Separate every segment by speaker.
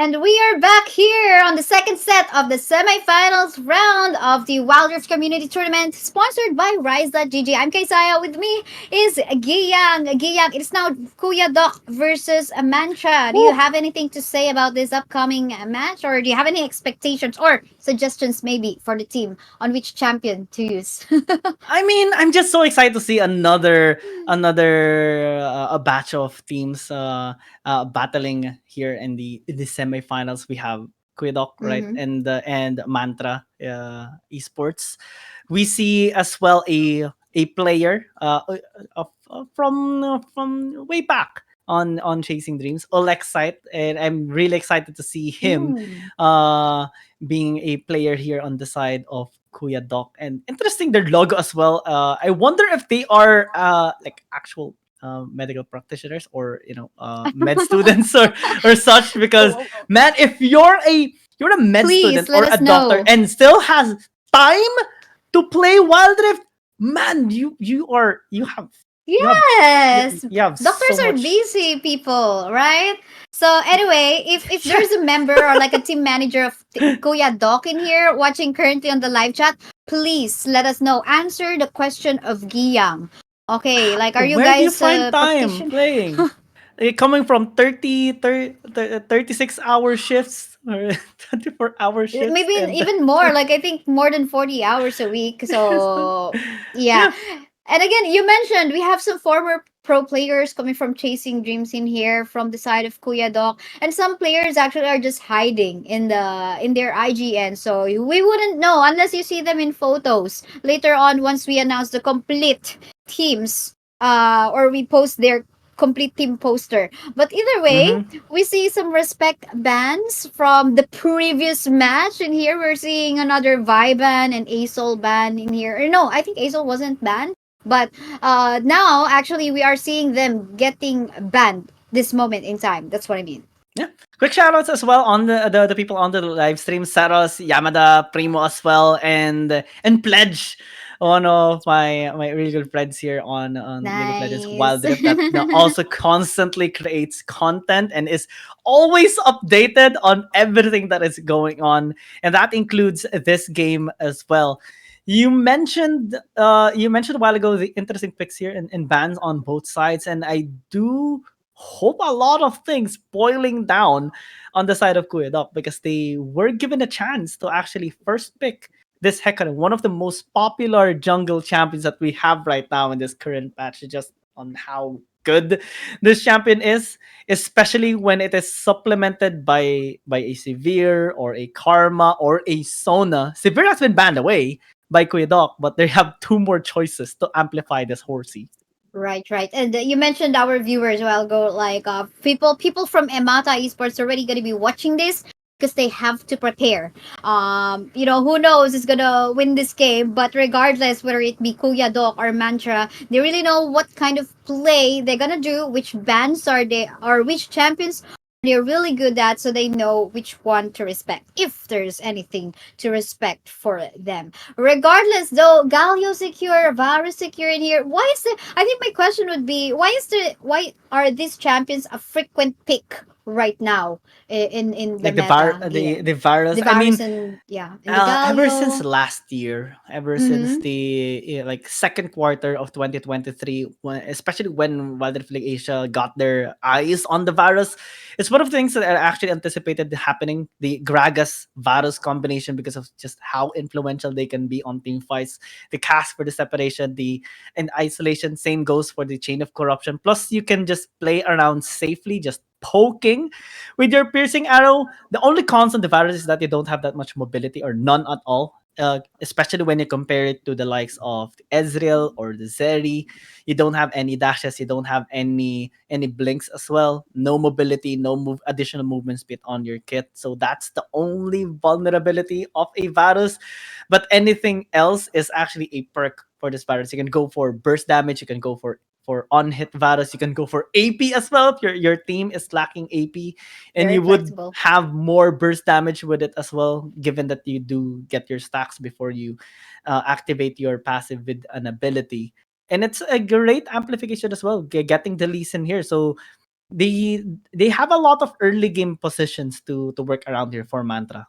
Speaker 1: And we are back here on the second set of the semifinals round of the Wild Rift Community Tournament, sponsored by Rise.gg. I'm Kaisaya. With me is Guiang. Guiang, it is now Kuya Doc versus Mantra. Do you
Speaker 2: Woo.
Speaker 1: have anything to say about this upcoming match, or do you have any expectations or suggestions maybe for the team on which champion to use?
Speaker 2: I mean, I'm just so excited to see another a batch of teams battling here in the semifinals. We have Quidok, right,
Speaker 1: Mm-hmm.
Speaker 2: and Mantra esports. We see as well a player from way back on Chasing Dreams, Olexite, and I'm really excited to see him
Speaker 1: Mm.
Speaker 2: uh being a player here on the side of Kuya Doc. And interesting their logo as well. I wonder if they are like actual medical practitioners or med students or such, because man, if you're a med
Speaker 1: Please
Speaker 2: student
Speaker 1: let
Speaker 2: or a
Speaker 1: us
Speaker 2: doctor
Speaker 1: know.
Speaker 2: and still has time to play Wild Rift, man, you have
Speaker 1: Yes,
Speaker 2: you have so
Speaker 1: doctors are
Speaker 2: much.
Speaker 1: busy people, right? So anyway, if there's a member or like a team manager of Kuya Doc in here watching currently on the live chat, please let us know. Answer the question of Guiang. Okay, like are you
Speaker 2: Where do you
Speaker 1: guys
Speaker 2: find time
Speaker 1: practitioner?
Speaker 2: playing? Coming from 36-hour shifts or 24-hour shifts
Speaker 1: Maybe
Speaker 2: and
Speaker 1: even more, like I think more than 40 hours a week. So yeah.
Speaker 2: yeah.
Speaker 1: And again, you mentioned we have some former pro players coming from Chasing Dreams in here from the side of Kuya Doc, and some players actually are just hiding in their IGN. So we wouldn't know unless you see them in photos later on once we announce the complete teams or we post their complete team poster. But either way,
Speaker 2: Mm-hmm.
Speaker 1: we see some respect bans from the previous match in here. We're seeing another Vi ban and Asol ban in here. Or no, I think Asol wasn't banned. But now, actually, we are seeing them getting banned this moment in time. That's what I mean.
Speaker 2: Yeah. Quick shout outs as well on the people on the live stream. Saros, Yamada, Primo as well, and Pledge. One of my really good friends here on League of Legends
Speaker 1: Nice.
Speaker 2: Wild Rift that also constantly creates content and is always updated on everything that is going on. And that includes this game as well. You mentioned a while ago the interesting picks here and bans on both sides, and I do hope a lot of things boiling down on the side of Kuidok, because they were given a chance to actually first pick this Hecarim, one of the most popular jungle champions that we have right now in this current patch, just on how good this champion is, especially when it is supplemented by a Severe or a Karma or a Sona. Severe has been banned away by Kuidok, but they have two more choices to amplify this horsey.
Speaker 1: Right, right. And you mentioned our viewers a while ago, like people from Emata Esports already going to be watching this because they have to prepare. Who knows is gonna win this game, but regardless whether it be Kuya Dok or Mantra, they really know what kind of play they're gonna do, which bands are they, or which champions they're really good at, so they know which one to respect if there's anything to respect for them. Regardless, though, Galio secure, Varus secure in here. Why is the? I think my question would be, why are these champions a frequent pick right now in the
Speaker 2: Like the
Speaker 1: meta
Speaker 2: the
Speaker 1: game?
Speaker 2: virus.
Speaker 1: The
Speaker 2: I
Speaker 1: Varus
Speaker 2: mean,
Speaker 1: and yeah, and the
Speaker 2: ever since
Speaker 1: Galio.
Speaker 2: last year, ever since
Speaker 1: Mm-hmm.
Speaker 2: the like second quarter of 2023, especially when Wild Rift League Asia got their eyes on the virus, it's one of the things that I actually anticipated happening. The Gragas virus combination, because of just how influential they can be on team fights. The cast for the separation, the and isolation. Same goes for the chain of corruption. Plus, you can just play around safely, just poking with your piercing arrow. The only cons on the virus is that you don't have that much mobility or none at all. Especially when you compare it to the likes of the Ezreal or the Zeri, you don't have any dashes, you don't have any blinks as well. No mobility, no additional movement speed on your kit. So that's the only vulnerability of a virus. But anything else is actually a perk for this virus. You can go for burst damage, you can go for on hit virus, you can go for AP as well if your team is lacking AP, and
Speaker 1: Very
Speaker 2: you would
Speaker 1: flexible.
Speaker 2: have more burst damage with it as well, given that you do get your stacks before you activate your passive with an ability. And it's a great amplification as well, getting the lease in here. So they have a lot of early game positions to work around here for Mantra.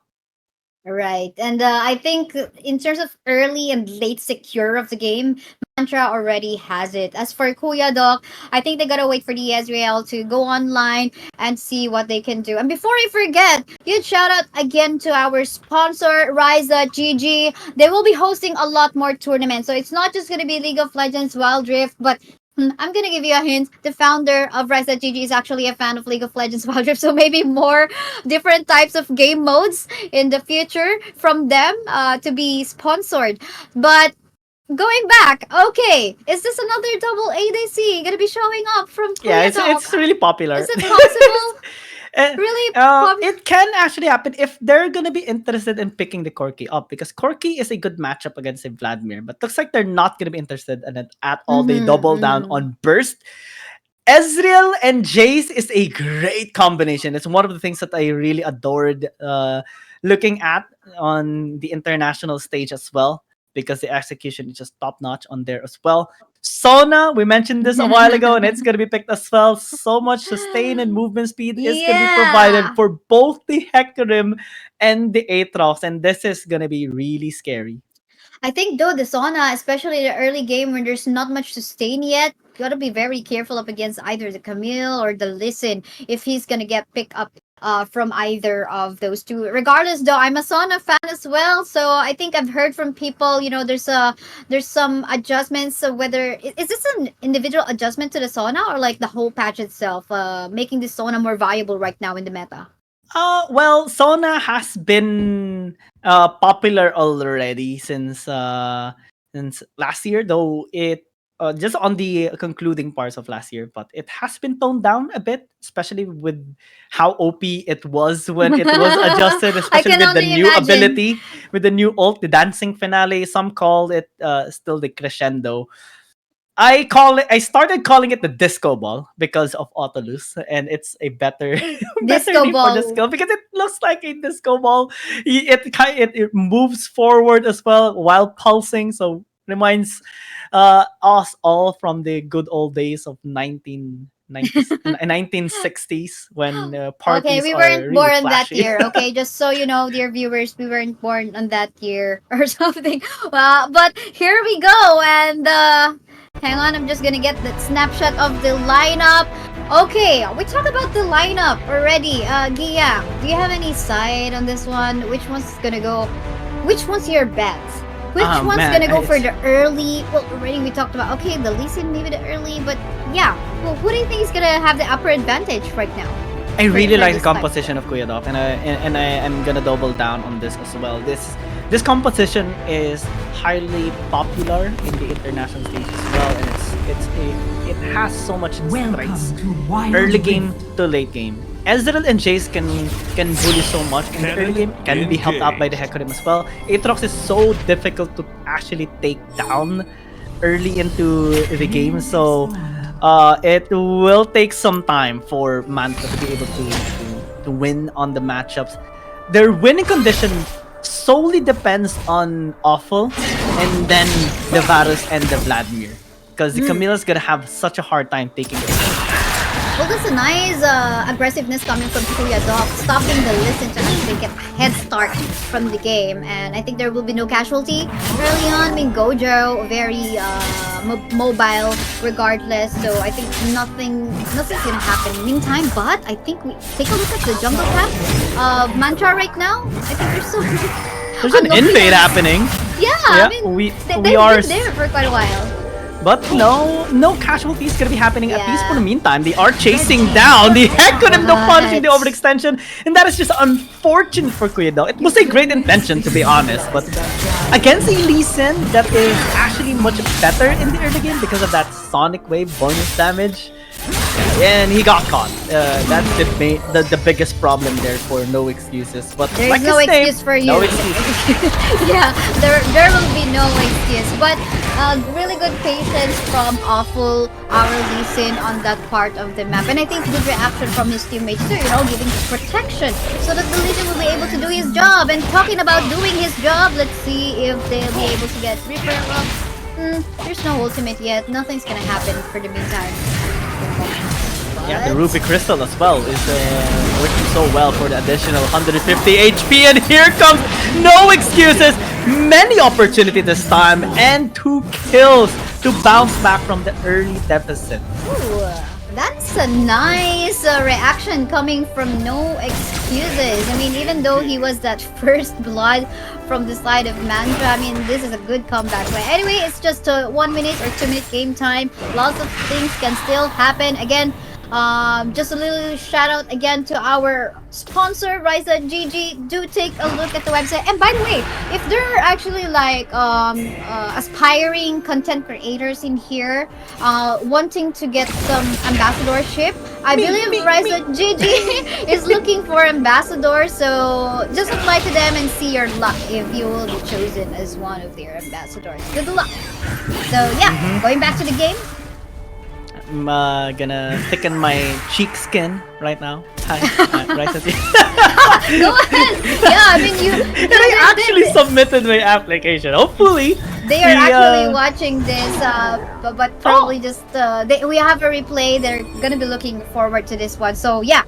Speaker 1: Right. And I think in terms of early and late secure of the game, Mantra already has it. As for Kuya Doc, I think they gotta wait for the Ezreal to go online and see what they can do. And before I forget, huge shout out again to our sponsor, Rise.gg. They will be hosting a lot more tournaments. So it's not just gonna be League of Legends Wild Rift, but I'm gonna give you a hint. The founder of Rise.gg is actually a fan of League of Legends Wild Rift, so maybe more different types of game modes in the future from them to be sponsored. But going back, okay, is this another double ADC gonna be showing up from
Speaker 2: Yeah,
Speaker 1: Kuya
Speaker 2: it's
Speaker 1: Dog?
Speaker 2: really popular.
Speaker 1: Is it possible?
Speaker 2: And,
Speaker 1: Really popular?
Speaker 2: it can actually happen if they're gonna be interested in picking the Corki up, because Corki is a good matchup against a Vladimir, but looks like they're not gonna be interested in it at all. They
Speaker 1: Mm-hmm,
Speaker 2: double down
Speaker 1: mm-hmm.
Speaker 2: on Burst. Ezreal and Jace is a great combination. It's one of the things that I really adored looking at on the international stage as well, because the execution is just top notch on there as well. Sona, we mentioned this a while ago, and it's going to be picked as well. So much sustain and movement speed is going to be provided
Speaker 1: Yeah.
Speaker 2: for both the Hecarim and the Aatrox, and this is going to be really scary.
Speaker 1: I think though the sauna, especially the early game when there's not much sustain yet, you gotta be very careful up against either the Camille or the Listen if he's gonna get picked up from either of those two. Regardless though, I'm a sauna fan as well, so I think I've heard from people, there's some adjustments. So whether is this an individual adjustment to the sauna or like the whole patch itself, making the sauna more viable right now in the meta?
Speaker 2: Well, Sona has been popular already since last year, though it just on the concluding parts of last year, but it has been toned down a bit, especially with how OP it was when it was adjusted,
Speaker 1: I
Speaker 2: especially
Speaker 1: can
Speaker 2: with the
Speaker 1: only
Speaker 2: new
Speaker 1: imagine.
Speaker 2: ability, with the new ult, the dancing finale. Some call it still the crescendo. I started calling it the disco ball because of Autolus, and it's a better better
Speaker 1: Disco
Speaker 2: name for the
Speaker 1: ball.
Speaker 2: skill because it looks like a disco ball. It moves forward as well while pulsing, so reminds us all from the good old days of 1960s when
Speaker 1: Okay,
Speaker 2: parties
Speaker 1: we
Speaker 2: are
Speaker 1: weren't
Speaker 2: really
Speaker 1: born that
Speaker 2: flashy.
Speaker 1: year. Okay, just so you know, dear viewers, we weren't born on that year or something. Well, but here we go, and hang on, I'm just gonna get the snapshot of the lineup. Okay, we talked about the lineup already. Guiang, do you have any side on this one? Which one's gonna go? Which one's your bet? Which one's
Speaker 2: Man,
Speaker 1: gonna go for the early? Well, already we talked about okay, the Lee Sin maybe the early, but yeah. Well, who do you think is gonna have the upper advantage right now
Speaker 2: I
Speaker 1: for
Speaker 2: really like the
Speaker 1: this type?
Speaker 2: composition of Kuya Doc, and I am gonna double down on this as well. This composition is highly popular in the international stage as well, and it has so much strengths, early game to late game. Ezreal and Jace can bully so much in the early game, can be helped out by the Hecarim as well. Aatrox is so difficult to actually take down early into the game, so it will take some time for Manta to be able to win on the matchups. Their winning condition solely depends on Awful and then the Varus and the Vladimir. Because the Camilla's gonna have such a hard time taking it.
Speaker 1: Well, that's a nice aggressiveness coming from Kuya Doc, stopping the listen to actually get a head start from the game. And I think there will be no casualty early on. I mean, Gojo, very mobile regardless. So I think nothing's going to happen in the meantime. But I think we take a look at the jungle path of Mantra right now. I think there's so
Speaker 2: There's an invade happening.
Speaker 1: Yeah,
Speaker 2: Yeah,
Speaker 1: I mean,
Speaker 2: we
Speaker 1: they've
Speaker 2: are,
Speaker 1: been there for quite a while.
Speaker 2: but no casualties gonna be happening at least for the
Speaker 1: Yeah.
Speaker 2: meantime. They are chasing down the Hecarim, no punishing the overextension, and that is just unfortunate for Kuya. It was a great intention to be honest, but against a Lee Sin that is actually much better in the early game because of that Sonic Wave bonus damage. And he got caught. That's the biggest problem there for no excuses. But
Speaker 1: There's
Speaker 2: like
Speaker 1: no
Speaker 2: his name,
Speaker 1: excuse for you.
Speaker 2: no excuse.
Speaker 1: Yeah, there will be no excuse. But really good patience from Awful, our Lee Sin on that part of the map. And I think good reaction from his teammates too, giving protection so that the Lee Sin will be able to do his job. And talking about doing his job, let's see if they'll be able to get Reaper. Well, there's no ultimate yet. Nothing's gonna happen for the meantime.
Speaker 2: Yeah, the Ruby Crystal as well is working so well for the additional 150 HP. And here comes No Excuses. Many opportunity this time and 2 kills to bounce back from the early deficit.
Speaker 1: Ooh, that's a nice reaction coming from No Excuses. I mean, even though he was that first blood from the side of Mantra, I mean, this is a good comeback. But anyway, it's just a 1 minute or 2 minute game time. Lots of things can still happen. Again, just a little shout out again to our sponsor, Ryza GG. Do take a look at the website. And by the way, if there are actually like aspiring content creators in here wanting to get some ambassadorship, I believe Ryza GG is looking for ambassadors. So just apply to them and see your luck if you will be chosen as one of their ambassadors. Good luck. So yeah, going back to the game.
Speaker 2: I'm gonna thicken my cheek skin right now. Hi, right at
Speaker 1: Go ahead. Yeah, I mean you.
Speaker 2: And I actually submitted my application. Hopefully,
Speaker 1: They are actually watching this, but probably just we have a replay. They're gonna be looking forward to this one. So yeah,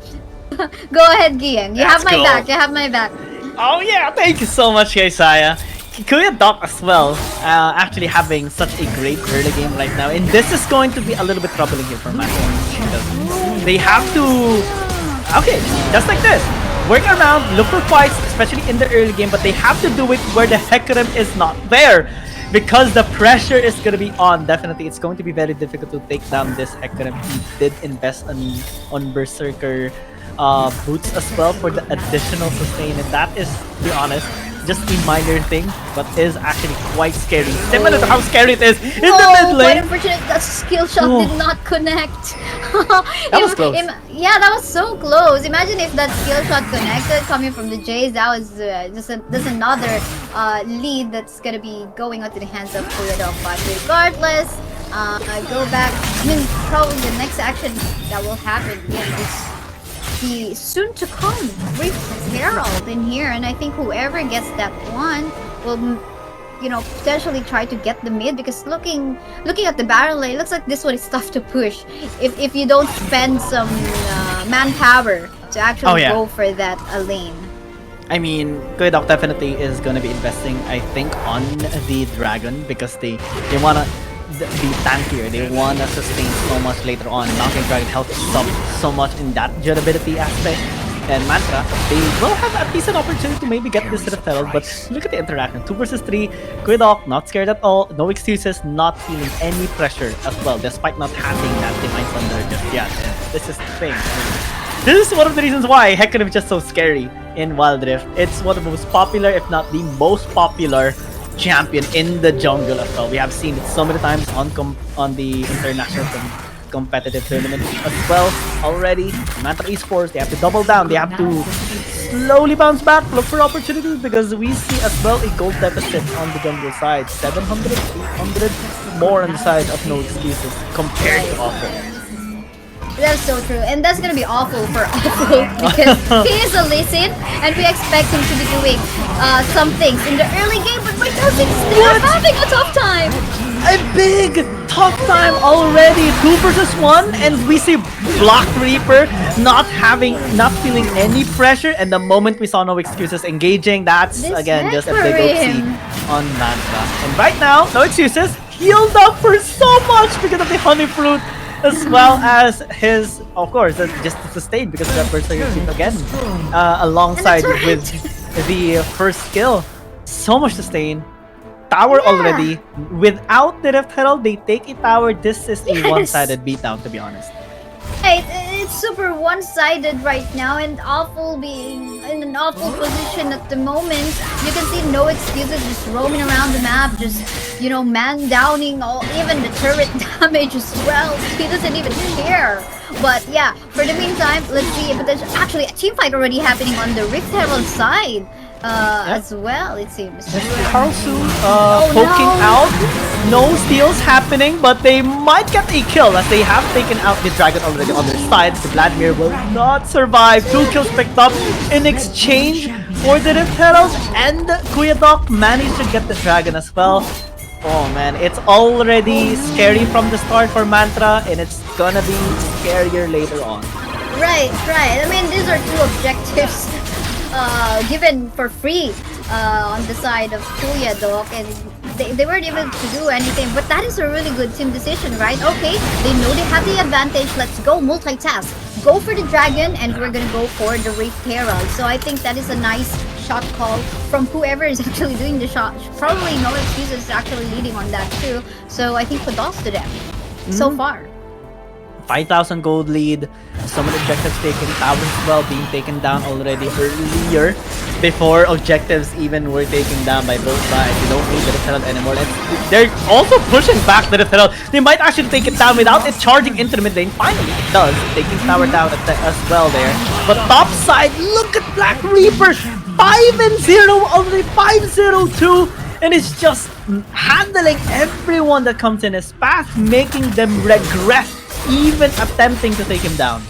Speaker 1: go ahead, Guiang. You have my back. You have my back.
Speaker 2: Oh yeah, thank you so much, Kaisaya. Kuya Doc as well, actually having such a great early game right now, and this is going to be a little bit troubling here for Marshals because they have to, okay, just like this, work around, look for fights, especially in the early game, but they have to do it where the Hecarim is not there because the pressure is going to be on. Definitely, it's going to be very difficult to take down this Hecarim. He did invest on Berserker boots as well for the additional sustain, and that is, to be honest, just a minor thing, but is actually quite scary. Similar to how scary it is in the mid lane.
Speaker 1: Quite unfortunate that skill shot did not connect.
Speaker 2: That was close.
Speaker 1: Yeah, that was so close. Imagine if that skill shot connected coming from the Jays. That was just another lead that's gonna be going onto the hands of Kuya. But regardless, I go back. I mean, probably the next action that will happen is the soon to come Rift Herald in here, and I think whoever gets that one will, you know, potentially try to get the mid, because looking at the battle lane, it looks like this one is tough to push if you don't spend some manpower to actually go for that lane.
Speaker 2: I mean, Kuya Doc definitely is gonna be investing, I think, on the dragon because they wanna be tankier. They wanna sustain so much later on. Mountain Dragon helps so much in that durability aspect. And Mantra, they will have at least an opportunity to maybe get this Rift Herald, but look at the interaction. 2 versus 3, Kuya Doc not scared at all, no excuses, not feeling any pressure as well, despite not having that Divine Thunder just yet. And this is the thing. This is one of the reasons why Hecarim is just so scary in Wild Rift. It's one of the most popular, if not the most popular champion in the jungle as well. We have seen it so many times on the international competitive tournament as well already. Mantra Esports, they have to double down. They have to slowly bounce back, look for opportunities, because we see as well a gold deficit on the jungle side. 700, 800 more on the side of No Excuses compared to Awful.
Speaker 1: That's so true, and that's gonna be awful for Awful because he is a Lee Sin, and we expect him to be doing some things in the early game, but right now they are having a tough time.
Speaker 2: A big tough time already. 2 versus 1, and we see Block Reaper not feeling any pressure, and the moment we saw No Excuses engaging, that's again just a big OC on Mantra. And right now, No Excuses healed up for so much because of the Honey Fruit, as well as his, of course, just to sustain because of that Berserker again, alongside with the first skill. So much sustain. Tower already. Without the Rift Herald, they take a tower. This is a one-sided beatdown, to be honest.
Speaker 1: It's super one-sided right now, and Awful being in an awful position at the moment. You can see No Excuses just roaming around the map, just, you know, man downing even the turret damage as well. He doesn't even care. But yeah, for the meantime, let's see if there's actually a team fight already happening on the Rift Herald side. As well, it seems.
Speaker 2: Karlsu poking out. No steals happening, but they might get a kill as they have taken out the dragon already on their side. The Vladimir will not survive. 2 kills picked up in exchange for the Rift Herald, and Kuya Doc managed to get the dragon as well. Oh man, it's already scary from the start for Mantra, and it's gonna be scarier later on.
Speaker 1: Right, right. I mean, these are two objectives given for free on the side of Kuya, Doc, and they weren't able to do anything. But that is a really good team decision, right? Okay, they know they have the advantage. Let's go multitask. Go for the dragon, and we're gonna go for the Wraith Herald. So I think that is a nice shot call from whoever is actually doing the shot. Probably no excuses is actually leading on that too. So I think kudos to them so far.
Speaker 2: 5,000 gold lead, so many objectives taken, towers as well being taken down already earlier before objectives even were taken down by both sides. You don't need the Herald anymore. They're also pushing back the Herald. They might actually take it down without it charging into the mid lane. Finally, it does, taking tower down as well there. But top side, look at Black Reaper, 5-0 already, 5-0-2. And it's just handling everyone that comes in his path, making them regret even attempting to take him down.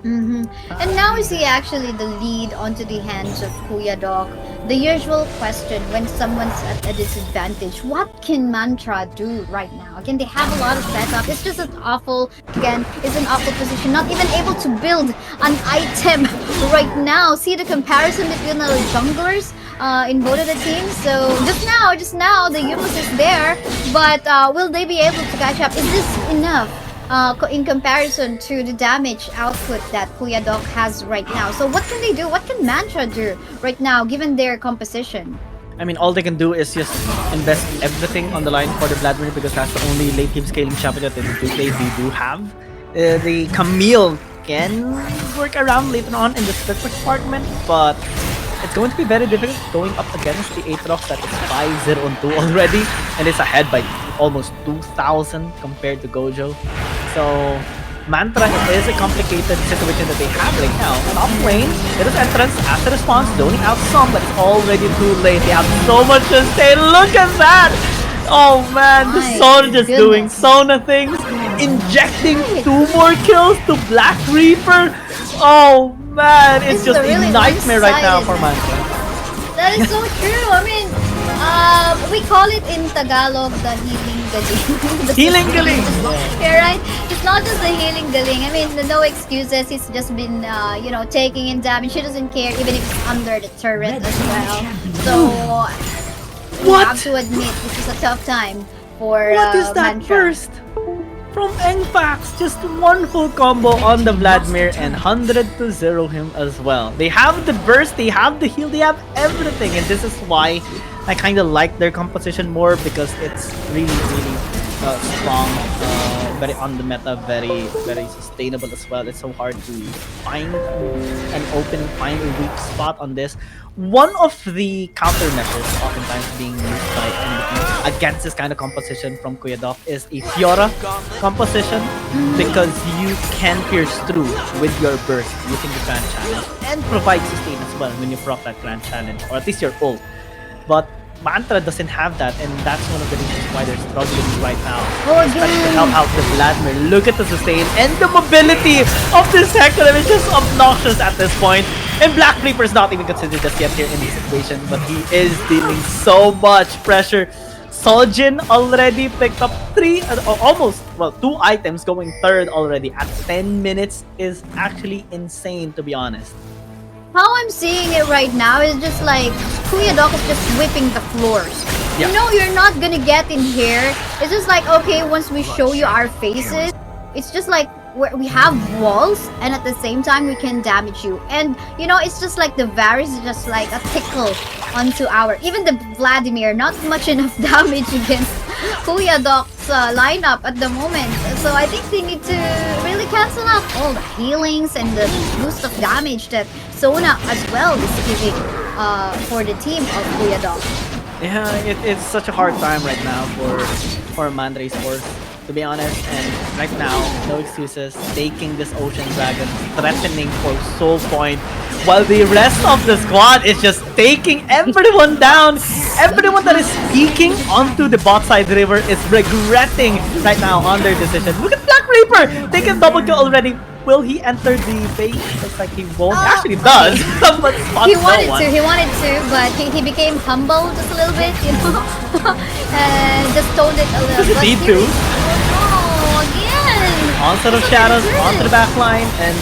Speaker 1: And now we see actually the lead onto the hands of Kuya, Doc. The usual question when someone's at a disadvantage, what can Mantra do right now? Again, they have a lot of setup. It's just an awful, again, it's an awful position. Not even able to build an item right now. See the comparison between the junglers in both of the teams. So just now, the Yumas is there. But will they be able to catch up? Is this enough? In comparison to the damage output that Kuya, Doc has right now. So what can they do? What can Mantra do right now given their composition?
Speaker 2: I mean, all they can do is just invest everything on the line for the Vladimir because that's the only late game scaling champion that they do have. The Camille can work around later on in the split department, but it's going to be very difficult going up against the Aatrox that is 5-0-2 already and it's ahead by almost 2,000 compared to Gojo. So Mantra is a complicated situation that they have right now. Top lane, it is entrance as a response, zoning out some, but it's already too late. They have so much to say. Look at that! Oh man, the Sona just doing Sona things, injecting 2 more kills to Black Reaper. Oh man, it's just a nightmare right now for Mantra.
Speaker 1: That is so true. I mean, we call it in Tagalog the healing galing.
Speaker 2: Healing galing!
Speaker 1: Yeah, right? It's not just the healing galing. I mean, no excuses. He's just been, taking in damage. He doesn't care even if it's under the turret as well. So, we have to admit, this is a tough time for
Speaker 2: What is that
Speaker 1: Mantra.
Speaker 2: burst? From Engfax, just one full combo on the Vladimir and 100 to 0 him as well. They have the burst, they have the heal, they have everything, and this is why I kind of like their composition more because it's really strong, very on the meta, very sustainable as well. It's so hard to find an opening, find a weak spot on this. One of the countermeasures oftentimes being used by MVP against this kind of composition from Kuya, Doc is a Fiora composition because you can pierce through with your burst using the Grand Challenge and provide sustain as well when you proc that Grand Challenge, or at least your ult. But Mantra doesn't have that, and that's one of the reasons why they're struggling right now. Especially to help out the Vladimir. Look at the sustain and the mobility of this Hector. It's just obnoxious at this point. And Black Reaper is not even considered just yet here in this situation, but he is dealing so much pressure. Soljin already picked up 2 items, going third already at 10 minutes is actually insane, to be honest.
Speaker 1: How I'm seeing it right now is just like Kuya, Doc is just sweeping the floors.
Speaker 2: Yeah.
Speaker 1: You know you're not gonna get in here. It's just like, okay, once we show you our faces, it's just like we have walls and at the same time we can damage you. And it's just like the Varus is just like a tickle onto even the Vladimir, not much enough damage against Kuya, Doc's lineup at the moment. So I think they need to really cancel out all the healings and the boost of damage that Sona as well is giving for the team of Kuya, Doc.
Speaker 2: Yeah, it's such a hard time right now for Mandra's Force, to be honest. And right now, no excuses. Taking this Ocean Dragon, threatening for Soul Point, while the rest of the squad is just taking everyone down. Everyone that is peeking onto the bot side river is regretting right now on their decision. Look at Black Reaper taking double kill already. Will he enter the base? Looks like he won't. Actually does. But
Speaker 1: he wanted to, but he became humble just a little bit, and just told it a little.
Speaker 2: Does he need to?
Speaker 1: Oh, again!
Speaker 2: onset of shadows onto the back line and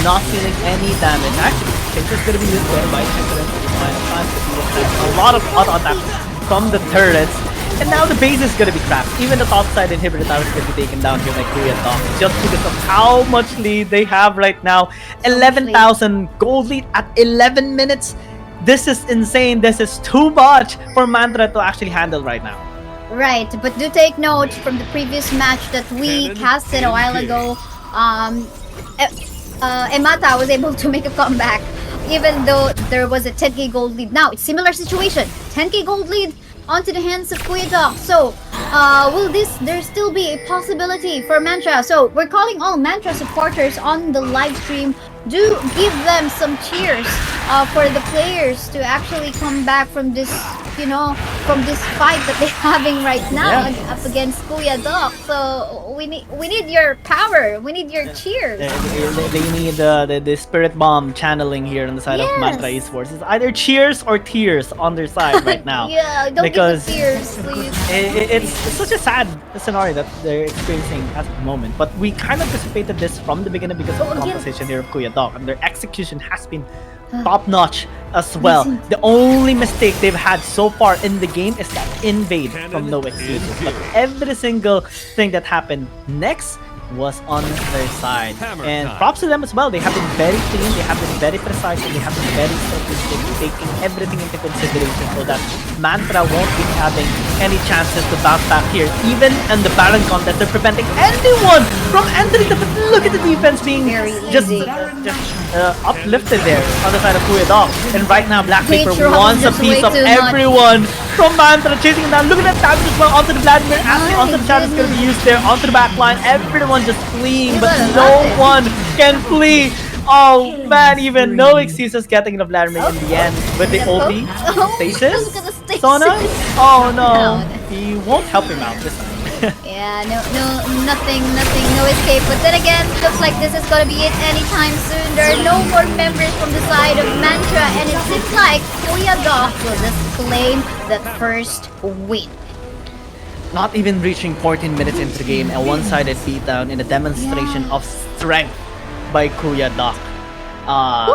Speaker 2: not feeling any damage. Actually, I think it's gonna be used there by Kaizer in the final time because he has a lot of auto attacks from the turrets. And now the base is gonna be cracked. Even the top side inhibitor tower is gonna be taken down here by Kuya just because of how much lead they have right now. 11,000 gold lead at 11 minutes. This is insane. This is too much for Mantra to actually handle right now.
Speaker 1: Right, but do take note from the previous match that we casted a while ago. Emata was able to make a comeback, even though there was a 10k gold lead. Now it's similar situation. 10k gold lead onto the hands of Kuya. So, will there still be a possibility for Mantra? So we're calling all Mantra supporters on the live stream. Do give them some cheers for the players to actually come back from this, from this fight that they're having right now up against Kuya. So we need your power. We need your cheers.
Speaker 2: They need the spirit bomb channeling here on the side of Mantra Esports. It's either cheers or tears on their side right now.
Speaker 1: Yeah, don't
Speaker 2: because
Speaker 1: give the tears, please.
Speaker 2: It's such a sad scenario that they're experiencing at the moment. But we kind of anticipated this from the beginning because of the composition here of Kuya, and their execution has been top-notch as well. The only mistake they've had so far in the game is that invade from no excuses. But every single thing that happened next was on their side. And props to them as well. They have been very clean, they have been very precise, and they have been very strategic, taking everything into consideration so that Mantra won't be having any chances to bounce back here. Even in the Baron contest, they're preventing anyone from entering the... Look at the defense being just uplifted there on the side of Kuya. And right now, Black Reaper wants a piece of everyone from Mantra, chasing him down. Look at that damage as well onto the Vladimir. Asking onto the shadow is going to be used there onto the back line. Everyone just fleeing, but no one can flee. Oh man, even no excuses getting the Vladimir in the end with the ulti. Stasis? Sona? Oh no, he won't help him out this time.
Speaker 1: Yeah, nothing, no escape. But then again, looks like this is gonna be it anytime soon. There are no more members from the side of Mantra, and it seems like Kuya will just claim the first win.
Speaker 2: Not even reaching 14 minutes into the game, a one-sided beatdown in a demonstration of strength by Kuya.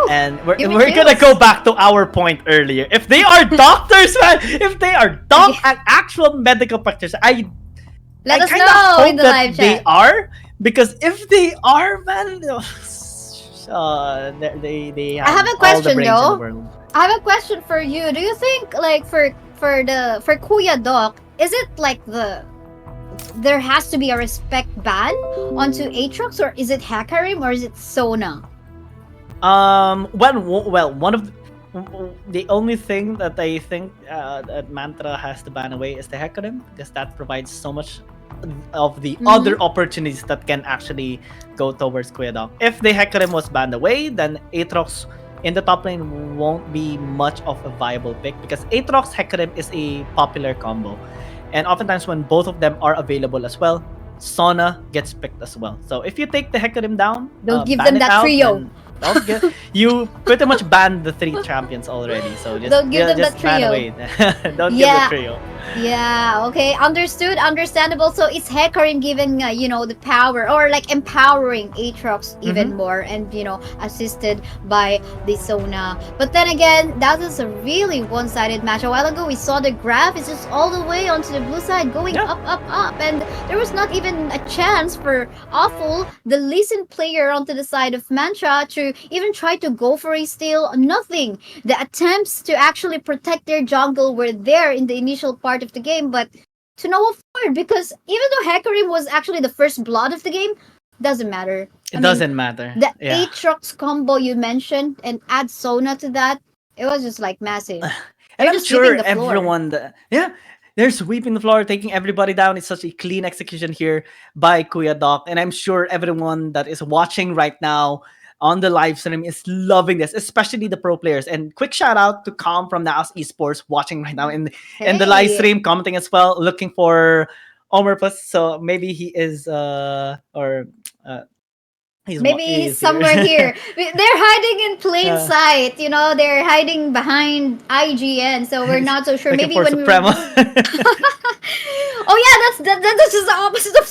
Speaker 2: And we're gonna go back to our point earlier. If they are doctors, man, if they are actual medical practitioners,
Speaker 1: let us
Speaker 2: kinda
Speaker 1: know
Speaker 2: hope
Speaker 1: in the
Speaker 2: that
Speaker 1: live chat.
Speaker 2: they are, because if they are, man, they have
Speaker 1: I have a
Speaker 2: all the
Speaker 1: question
Speaker 2: brains in the
Speaker 1: though.
Speaker 2: world.
Speaker 1: I have a question for you. Do you think like for Kuya, is it like there has to be a respect ban onto Aatrox, or is it Hakarim, or is it Sona?
Speaker 2: Well, one of the only thing that I think that Mantra has to ban away is the Hecarim, because that provides so much of the other opportunities that can actually go towards Kuya. If the Hecarim was banned away, then Aatrox in the top lane won't be much of a viable pick, because Aatrox Hecarim is a popular combo. And oftentimes when both of them are available as well, Sona gets picked as well. So if you take the Hecarim down,
Speaker 1: Don't give
Speaker 2: ban
Speaker 1: them
Speaker 2: it
Speaker 1: that
Speaker 2: out,
Speaker 1: trio.
Speaker 2: you pretty much banned the 3 champions already. So just
Speaker 1: Don't give them
Speaker 2: just
Speaker 1: that
Speaker 2: ban
Speaker 1: trio.
Speaker 2: away. Don't give the trio.
Speaker 1: Yeah, okay, understood, understandable. So it's Hecarim giving, the power, or like empowering Aatrox even more, and assisted by the Sona. But then again, that was a really one-sided match. A while ago, we saw the graph; it's just all the way onto the blue side, going up, and there was not even a chance for Awful, the Lee player, onto the side of Mantra to even try to go for a steal. Nothing. The attempts to actually protect their jungle were there in the initial part of the game, but to no effect, because even though Hecarim was actually the first blood of the game, doesn't matter.
Speaker 2: It doesn't matter.
Speaker 1: The Aatrox combo you mentioned, and add Sona to that, it was just like massive.
Speaker 2: And I'm sure everyone they're sweeping the floor, taking everybody down. It's such a clean execution here by Kuya. And I'm sure everyone that is watching right now on the live stream is loving this, especially the pro players. And quick shout out to Calm from Naos Esports watching right now in the live stream, commenting as well, looking for Omer Plus. So maybe he is
Speaker 1: he's somewhere here. They're hiding in plain sight. They're hiding behind IGN, so we're not so sure. Maybe when
Speaker 2: Supremo.
Speaker 1: Oh yeah, That's just the opposite of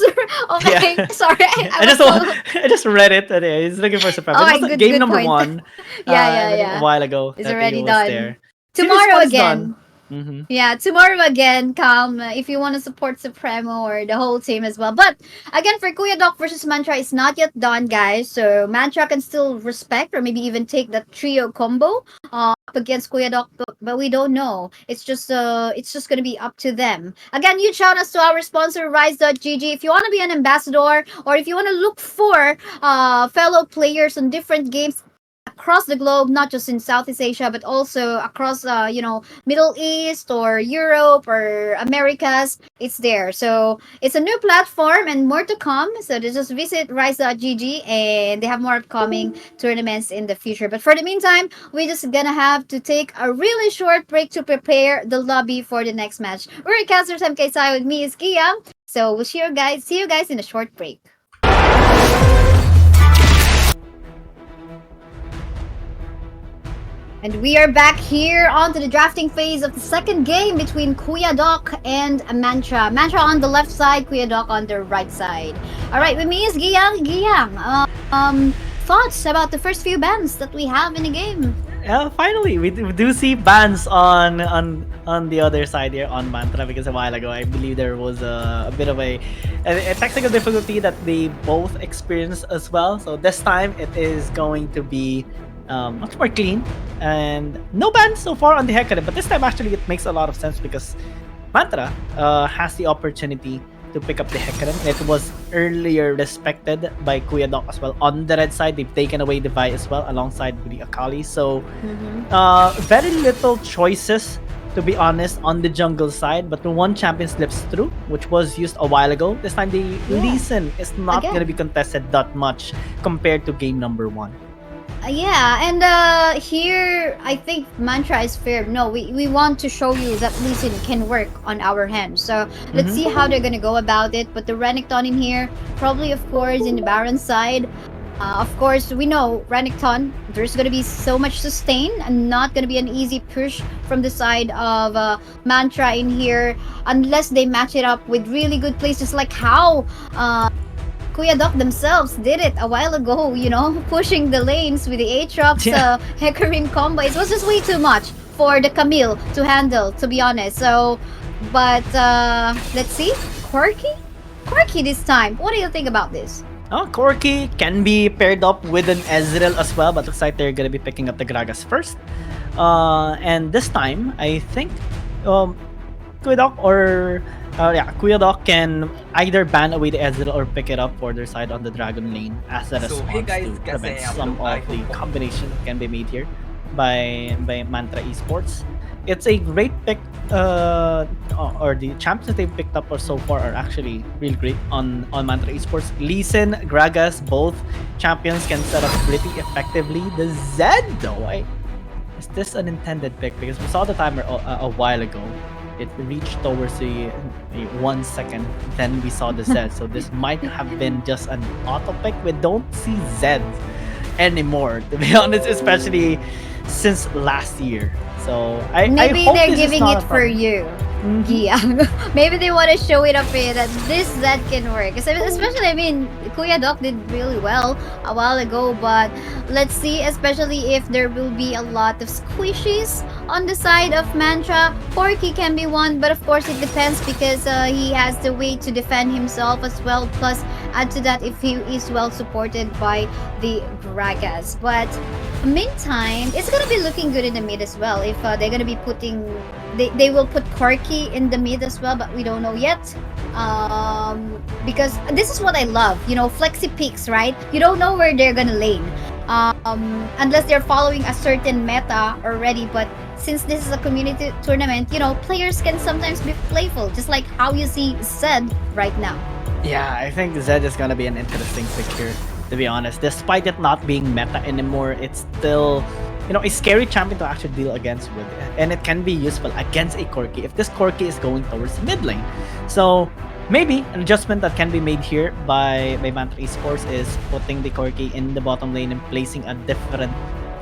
Speaker 1: okay.
Speaker 2: Yeah.
Speaker 1: Sorry, I
Speaker 2: I
Speaker 1: was
Speaker 2: just
Speaker 1: so.
Speaker 2: I just read it today. He's looking for Supremo. It was
Speaker 1: Okay,
Speaker 2: like
Speaker 1: good,
Speaker 2: game
Speaker 1: good
Speaker 2: number
Speaker 1: point.
Speaker 2: one.
Speaker 1: Yeah, yeah,
Speaker 2: A
Speaker 1: yeah.
Speaker 2: while ago
Speaker 1: It's
Speaker 2: that he
Speaker 1: already
Speaker 2: was
Speaker 1: done.
Speaker 2: there. Series
Speaker 1: Tomorrow
Speaker 2: one is done.
Speaker 1: again.
Speaker 2: Mm-hmm.
Speaker 1: Yeah, tomorrow again, come if you want to support Supremo or the whole team as well. But again, for Kuya Doc versus Mantra, it's not yet done, guys. So Mantra can still respect or maybe even take that trio combo up against Kuya Doc, but we don't know. It's just gonna be up to them. Again, huge shout outs to our sponsor Rise.gg. If you want to be an ambassador or if you want to look for fellow players on different games across the globe, not just in Southeast Asia, but also across, Middle East or Europe or Americas. It's there. So it's a new platform and more to come. So just visit rise.gg and they have more upcoming tournaments in the future. But for the meantime, we just gonna have to take a really short break to prepare the lobby for the next match. We're Kaizer Sam Kaisaya with me is Guiang. So we'll see you guys in a short break. And we are back here onto the drafting phase of the second game between Kuya Doc and Mantra. Mantra on the left side, Kuya Doc on the right side. All right, with me is Guiang. Guiang, thoughts about the first few bands that we have in the game?
Speaker 2: Yeah, finally, we do see bans on the other side here on Mantra because a while ago I believe there was a bit of a technical difficulty that they both experienced as well. So this time it is going to be much more clean and no bans so far on the Hecarim. But this time actually it makes a lot of sense because Mantra has the opportunity to pick up the Hecarim. It was earlier respected by Kuya Doc as well. On the red side, they've taken away the Vi as well alongside with the Akali. So very little choices to be honest on the jungle side, but the one champion slips through, which was used a while ago. This time the Lee Sin is not
Speaker 1: Again.
Speaker 2: going to be contested that much compared to game number one.
Speaker 1: Yeah, and here I think Mantra is fair. No, we want to show you that Lee can work on our hands. So let's see how they're gonna go about it. But the Renekton in here, probably of course in the Baron side. Of course, we know Renekton. There's gonna be so much sustain and not gonna be an easy push from the side of Mantra in here unless they match it up with really good plays, just like how Kuya Doc themselves did it a while ago, pushing the lanes with the Aatrox
Speaker 2: Yeah.
Speaker 1: Hecarim combo. It was just way too much for the Camille to handle, to be honest. So, but let's see. Quirky? Quirky this time. What do you think about this?
Speaker 2: Oh, Corki can be paired up with an Ezreal as well, but looks like they're gonna be picking up the Gragas first. And this time, I think Kuya Doc or Kuya Doc can either ban away the Ezreal or pick it up for their side on the Dragon lane as a
Speaker 3: So,
Speaker 2: response
Speaker 3: hey guys,
Speaker 2: to prevent
Speaker 3: kasi
Speaker 2: some
Speaker 3: I
Speaker 2: of the
Speaker 3: hope-
Speaker 2: combination that can be made here by Mantra Esports. It's a great pick, or the champions that they've picked up so far are actually real great on Mantra Esports. Lee Sin, Gragas, both champions can set up pretty effectively. The Zed though, is this an intended pick? Because we saw the timer a while ago. It reached towards the 1 second, then we saw the Zed. So this might have been just an auto pick. We don't see Zed anymore, to be honest, especially since last year. So
Speaker 1: Maybe
Speaker 2: I hope
Speaker 1: they're
Speaker 2: this is
Speaker 1: giving
Speaker 2: not
Speaker 1: it
Speaker 2: a
Speaker 1: for
Speaker 2: problem.
Speaker 1: you.
Speaker 2: Mhm.
Speaker 1: Yeah. Maybe they want to show it up here that that can work. Especially, I mean, Kuya Doc did really well a while ago, but let's see, especially if there will be a lot of squishies on the side of Mantra. Porky can be one, but of course it depends because he has the way to defend himself as well. Plus, add to that if he is well supported by the Gragas. But meantime, it's gonna be looking good in the mid as well. If they're gonna be putting, they will put Corky in the mid as well, but we don't know yet. Because this is what I love, flexi picks, right? You don't know where they're gonna lane, unless they're following a certain meta already. But since this is a community tournament, players can sometimes be playful, just like how you see Zed right now.
Speaker 2: Yeah, I think Zed is gonna be an interesting pick here, to be honest. Despite it not being meta anymore, it's still, a scary champion to actually deal against with. And it can be useful against a Corki if this Corki is going towards the mid lane. So maybe an adjustment that can be made here by Mantra Esports is putting the Corki in the bottom lane and placing a different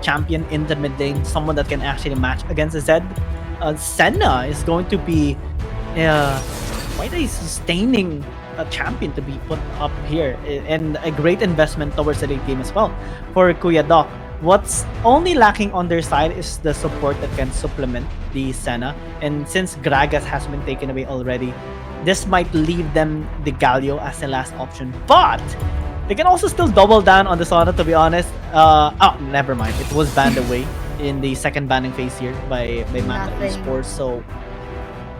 Speaker 2: champion in the mid lane, someone that can actually match against the Zed. Senna is going to be quite a sustaining champion to be put up here, and a great investment towards the late game as well for Kuya Doc. What's only lacking on their side is the support that can supplement the Senna, and since Gragas has been taken away already, this might leave them the Galio as the last option, but they can also still double down on the Sona, to be honest. Oh, never mind. It was banned away in the second banning phase here by Manta
Speaker 1: Nothing.
Speaker 2: Esports. So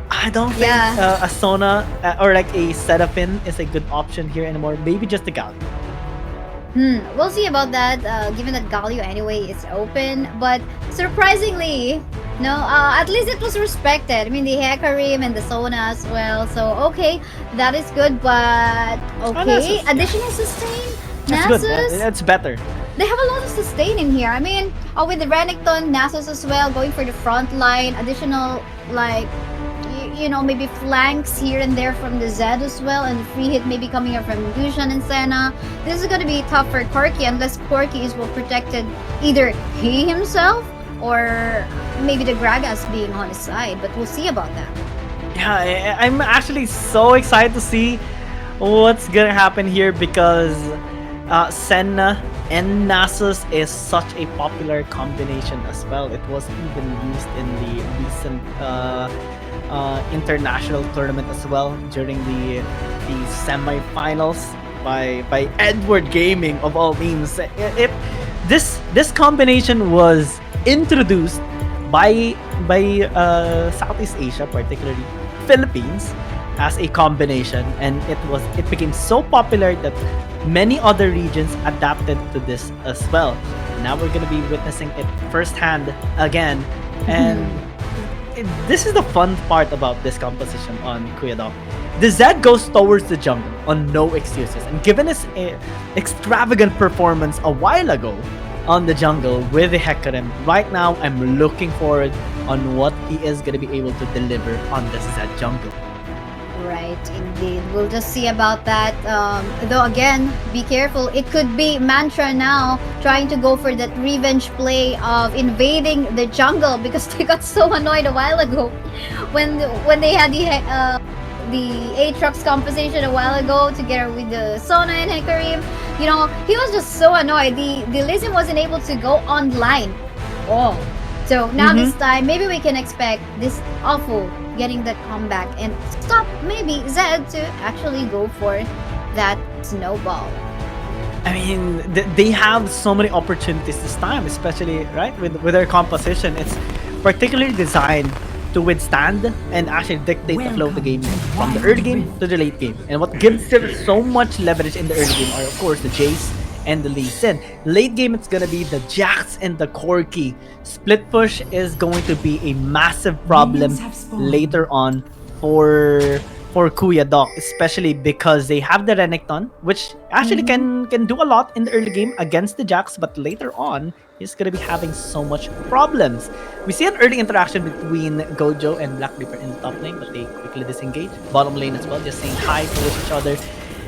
Speaker 2: I don't think
Speaker 1: Yeah.
Speaker 2: a Sona or like a Seraphin is a good option here anymore. Maybe just a Gal.
Speaker 1: We'll see about that. Given that Galio anyway is open, but surprisingly, no. At least it was respected. I mean, the Hecarim and the Sona as well. So okay, that is good. But okay,
Speaker 2: Nasus, yeah.
Speaker 1: additional sustain.
Speaker 2: That's good.
Speaker 1: Nasus,
Speaker 2: That's better.
Speaker 1: they have a lot of sustain in here. I mean, with the Renekton, Nasus as well, going for the front line. Additional like maybe flanks here and there from the Zed as well, and free hit maybe coming up from Lucian and Senna. This is gonna be tough for Corki unless Corki is well protected, either he himself or maybe the Gragas being on his side. But we'll see about that.
Speaker 2: Yeah, I'm actually so excited to see what's gonna happen here because Senna and Nasus is such a popular combination as well. It was even used in the recent international tournament as well during the semifinals by Edward Gaming of all means. This combination was introduced by Southeast Asia, particularly Philippines, as a combination, and it became so popular that many other regions adapted to this as well. Now we're gonna be witnessing it firsthand again, and this is the fun part about this composition on Kuya Doc. The Zed goes towards the jungle on no excuses, and given his extravagant performance a while ago on the jungle with the Hecarim, right now I'm looking forward on what he is gonna be able to deliver on this Zed jungle.
Speaker 1: Right, indeed. We'll just see about that. Though again, be careful. It could be Mantra now trying to go for that revenge play of invading the jungle because they got so annoyed a while ago when they had the Aatrox conversation a while ago together with the Sona and Hecarim. He was just so annoyed. The Lee Sin wasn't able to go online. Oh. So now this time, maybe we can expect this awful getting that comeback and stop maybe Zed to actually go for that snowball.
Speaker 2: I mean, they have so many opportunities this time, especially right with their composition. It's particularly designed to withstand and actually dictate the flow of the game from the early game to the late game. And what gives them so much leverage in the early game are, of course, the Jace and the Lee Sin. Late game, it's gonna be the Jax and the Corki. Split push is going to be a massive problem later on for Kuya Doc, especially because they have the Renekton, which actually can do a lot in the early game against the Jax, but later on he's gonna be having so much problems. We see an early interaction between Gojo and Black Reaper in the top lane, but they quickly disengage. Bottom lane as well, just saying hi towards each other.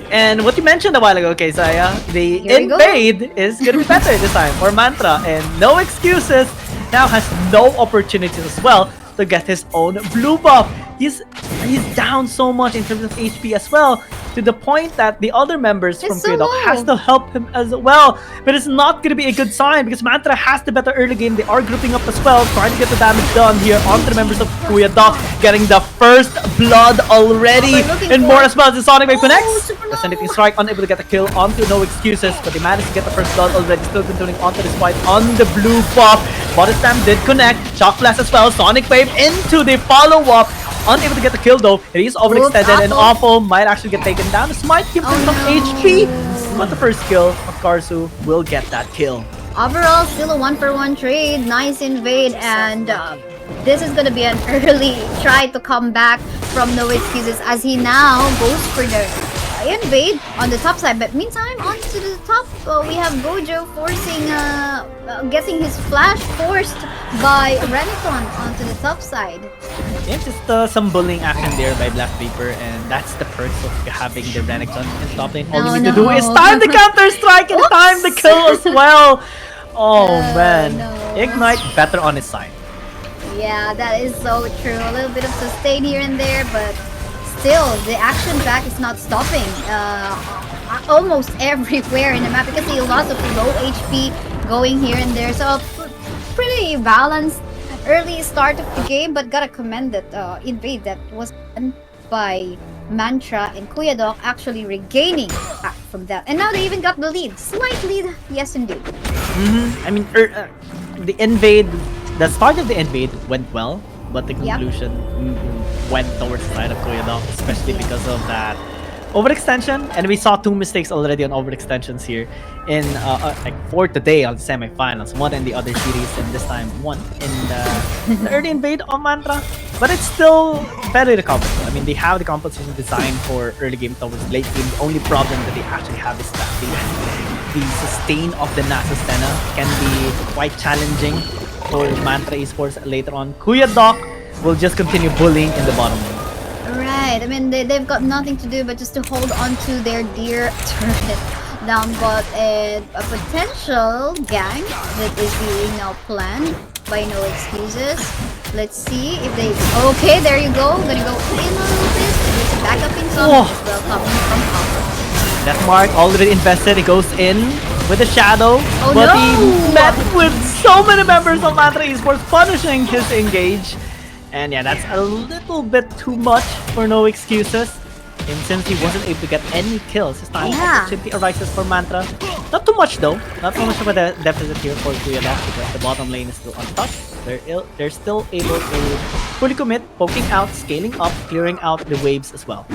Speaker 2: And what you mentioned a while ago, Kaisaya, the
Speaker 1: Here we go.
Speaker 2: invade is gonna be better this time for Mantra, and no excuses. Now has no opportunities as well to get his own blue buff. He's down so much in terms of HP as well, to the point that the other members from
Speaker 1: so
Speaker 2: Kuya Doc has
Speaker 1: low.
Speaker 2: to help him as well. But it's not gonna be a good sign because Mantra has the better early game. They are grouping up as well, trying to get the damage done here onto the members of Kuya Doc, getting the first blood already, and more as well as the Sonic Wave connects.
Speaker 1: super
Speaker 2: The
Speaker 1: low.
Speaker 2: Sonic Strike unable to get the kill onto no excuses, but they managed to get the first blood already, still continuing onto this fight on the blue buff. Body Slam did connect, Shock Blast as well, Sonic Wave into the follow-up. Unable to get the kill though. It is overextended and Awful might actually get taken down. This might give them some HP. But the first kill of Karsu will get that kill.
Speaker 1: Overall, still a 1-for-1 trade. Nice invade, and this is gonna be an early try to come back from no excuses as he now goes for the invade on the top side. But meantime, on to the top, we have Gojo forcing, getting his flash forced by Renekton onto the top side.
Speaker 2: Yeah, just some bullying action there by Black Reaper, and that's the perks of having the Renekton in top lane. All you need to do is time the counter strike and time the kill as well. Oh man,
Speaker 1: no.
Speaker 2: Ignite better on his side.
Speaker 1: Yeah, that is so true. A little bit of sustain here and there, but still, the action back is not stopping. Almost everywhere in the map because they lots of low HP going here and there. So pretty balanced early start of the game, but gotta commend that invade that was done by Mantra and Kuya Dog actually regaining back from that. And now they even got the lead. Slight lead, yes indeed.
Speaker 2: I mean, the invade, the start of the invade went well, but the
Speaker 1: Yep.
Speaker 2: conclusion went towards the side of Kuya Dog, especially
Speaker 1: Yeah.
Speaker 2: because of that overextension. And we saw two mistakes already on overextensions here in like for today on the semifinals. One in the other series, and this time one in the early invade on Mantra. But it's still very recoverable. I mean, they have the composition designed for early game towards late game. The only problem that they actually have is that the sustain of the Nasus Senna can be quite challenging for Mantra Esports later on. Kuya Doc will just continue bullying in the bottom lane.
Speaker 1: Right, I mean, they've got nothing to do but just to hold on to their dear turret down bot and a potential gang that is being now planned by No Excuses. Let's see if they... Okay, there you go. Gonna go in a little bit. There's a backup incoming as well coming from Alpha.
Speaker 2: That mark already invested. He goes in with a shadow,
Speaker 1: Oh,
Speaker 2: but
Speaker 1: no!
Speaker 2: he met with so many members of Mantra Esports punishing his engage. And yeah, that's a little bit too much for No Excuses. And since he wasn't able to get any kills this time,
Speaker 1: Yeah.
Speaker 2: opportunity arises for Mantra. Not too much though. Not too much of a deficit here for Kuya Doc because the bottom lane is still untouched. They're still able to fully commit, poking out, scaling up, clearing out the waves as well.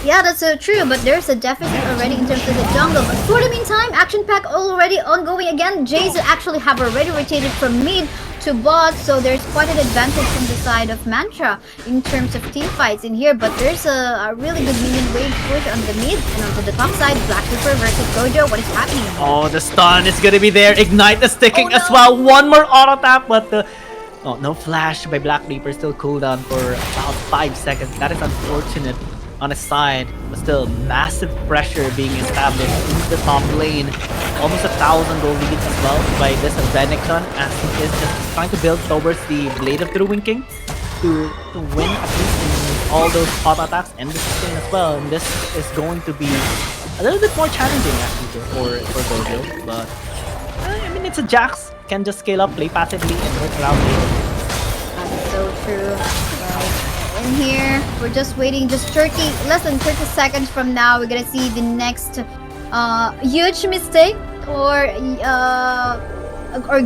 Speaker 1: Yeah, that's so true, but there's a deficit already in terms of the jungle. But for the meantime, action pack already ongoing again. Jays actually have already rotated from mid to bot, so there's quite an advantage from the side of Mantra in terms of team fights in here. But there's a really good minion wave push on the mid and onto the top side. Black Reaper versus Gojo. What is happening?
Speaker 2: Oh, the stun is gonna be there. Ignite is sticking
Speaker 1: Oh,
Speaker 2: as
Speaker 1: no.
Speaker 2: well. One more auto tap, but the no flash by Black Reaper. Still cooldown for about 5 seconds. That is unfortunate on his side, but still massive pressure being established in the top lane. Almost 1,000 gold lead as well by this Renekton as he is just trying to build towards the Blade of the Ruin King to win at least in all those auto attacks and the sustain as well. And this is going to be a little bit more challenging actually for Gojo, but I mean it's a Jax, can just scale up, play passively, and work around later.
Speaker 1: That's so true. Right. In here, we're just waiting just less than 30 seconds from now. We're gonna see the next huge mistake or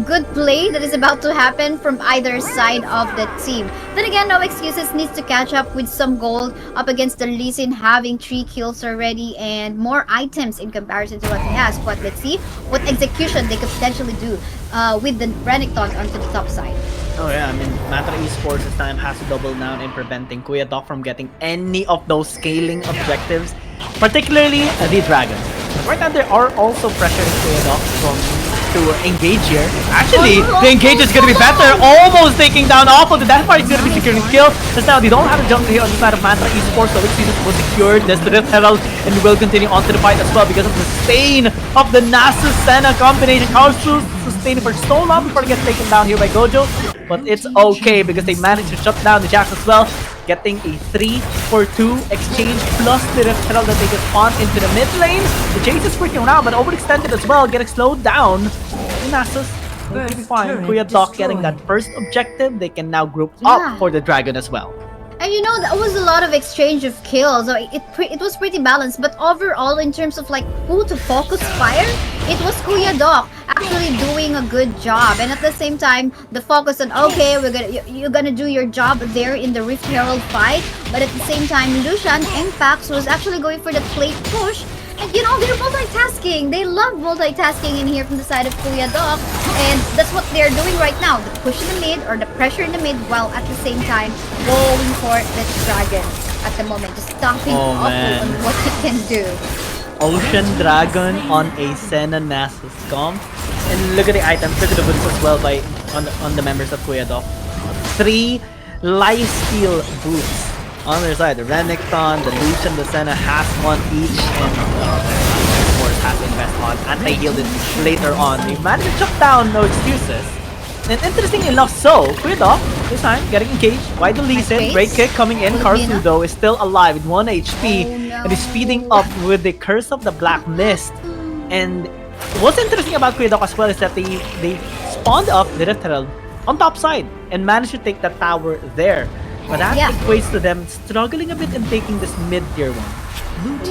Speaker 1: good play that is about to happen from either side of the team. Then again, No Excuses needs to catch up with some gold up against the Lee Sin having 3 kills already and more items in comparison to what he has. But let's see what execution they could potentially do with the Renekton onto the top side.
Speaker 2: Oh yeah, I mean, Mantra Esports this time has to double down in preventing Kuya Doc from getting any of those scaling objectives, particularly the Dragon. Right now, there are also pressuring Kuya Doc to engage here. Actually, the engage is going to be better, almost taking down Awful. That part is going to be securing kill. Just now, they don't have a jungle here on the side of Mantra Esports, so which season was secured. There's the Rift Herald, and we will continue on to the fight as well because of the sustain of the Nasus Senna combination. Kausu sustained for so long before it gets taken down here by Gojo. But it's okay because they managed to shut down the Jax as well, getting a 3-for-2 exchange plus the Rift Herald that they can spawn into the mid lane. The Chase is freaking around, but overextended as well, getting slowed down. The Nasus will be fine. Kuya Doc getting that first objective. They can now group up for the Dragon as well.
Speaker 1: And you know, that was a lot of exchange of kills. So it was pretty balanced. But overall, in terms of like who to focus fire, it was Kuya Doc actually doing a good job. And at the same time, the focus on okay, you're gonna do your job there in the Rift Herald fight. But at the same time, Lucian and Pax was actually going for the plate push. And you know, they're multitasking. They love multitasking in here from the side of Kuya Doc. And that's what they're doing right now. The push in the mid or the pressure in the mid while at the same time going for the Dragon at the moment. Just stopping Awful on what he can do.
Speaker 2: Ocean Dragon on a Senna Nasus comp. And look at the items, look at the boots as well on the members of Kuya Doc. 3 lifesteal boots. On their side, the Renekton, the Lucian, the Senna has one each, and of course has to invest on anti-heal later on. They managed to chop down No Excuses. And interesting enough, so Kuya Doc this time getting engaged by the Lee
Speaker 1: Nice
Speaker 2: Sin. Great
Speaker 1: base.
Speaker 2: kick coming in.
Speaker 1: Will it be
Speaker 2: Karsu
Speaker 1: enough?
Speaker 2: though is still alive with 1 HP
Speaker 1: Oh
Speaker 2: and is speeding
Speaker 1: no.
Speaker 2: up with the Curse of the Black Mist. And what's interesting about Kuya Doc as well is that they spawned up the Rift Herald on top side and managed to take that tower there. But that
Speaker 1: Yeah.
Speaker 2: equates to them struggling a bit in taking this mid-tier one.